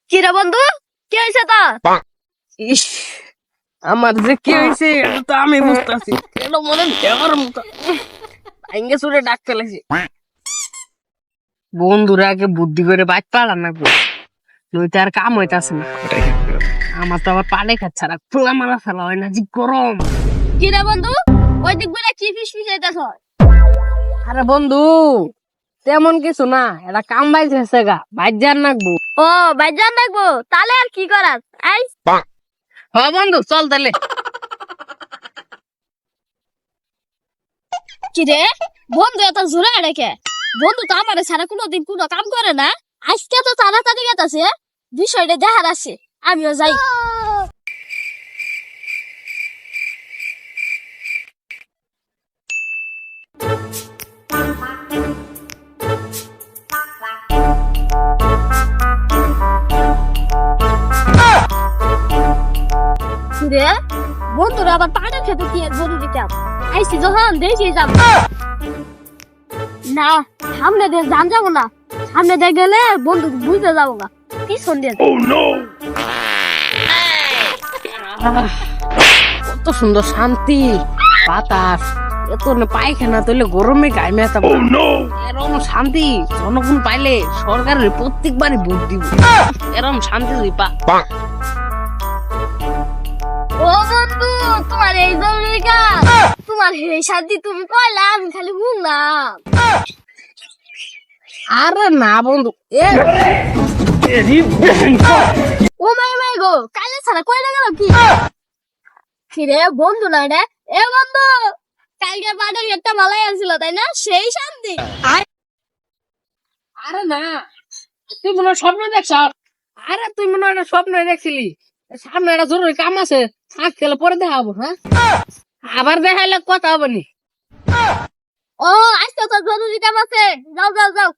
কি রে বন্ধু, কি হয়েছে তোর? ইস, আমার যে কি হয়েছে এটা তো আমি বুঝতেছি। এটা মনে দেওয়ার মতো আইঙ্গে সুরে ডাক ফেলেছি। বন্ধুরা আগে বুদ্ধি করে বাইক পালান না গো, নইতে আর কাম হইতাছে না। আমার তো আবার পালে খাচ্ছে আর খোলা মারা ফেলা হয় না, যে গরম। কি রে বন্ধু, ওই দিক বলে কি ফিস ফিস হইতাছ? আরে বন্ধু, তেমন কিছু না, এটা কাম বাইছে গা, বাইক যান নাকবো। ও বাইজান দেখবো, তাহলে আর কি করার? আই হ বন্ধু, চল তাহলে। কি রে বন্ধু, এত জোরে রেখে? বন্ধু তো আমার ছাড়া কোনোদিন কোনো কাম করে না, আজকে তো তাড়াতাড়ি গেতাছে। বিষয়টা দেখার আছে, আমিও যাই। কি রে বন্ধুরা আবার পাড়া খেতে কি গরু দিতাম, আইসি যখন দেখি যাব না, সামনে দিয়ে যান যাবো না, সামনে দিয়ে গেলে বন্ধু বুঝতে যাবো না, পিছন দিয়ে কত সুন্দর শান্তি, বাতাস, এত না পায়খানা তৈলে গরমে গায়ে মেতা। এরকম শান্তি জনগণ পাইলে সরকারের প্রত্যেকবারই ভোট দিব। এরকম শান্তি তুই পা। ও বন্ধু, তোমার এই জরুরি কাজ, তোমার এই শান্তি তুমি কইলা, আমি খালি শুনলাম। আরে না বন্ধু, ও মাই মাই গো, কালে ছাড়া কইলা গেল কি? কিরে বন্ধু না রে, এ বন্ধু, কালকে পাড়ে একটা মালাই আসছিল তাই না, সেই শান্তি। আরে না, তুই মনে হয় স্বপ্ন দেখছ। আরে তুই মনে হয় স্বপ্ন দেখছিলি। সামনে একটা জরুরি কাম আছে, থাক গেলে পরে দেখা হবো। হ্যাঁ, আবার দেখাইলে কথা হবে নি। ও আজকে তো জরুরি কাম আছে, যাও যাও যাও।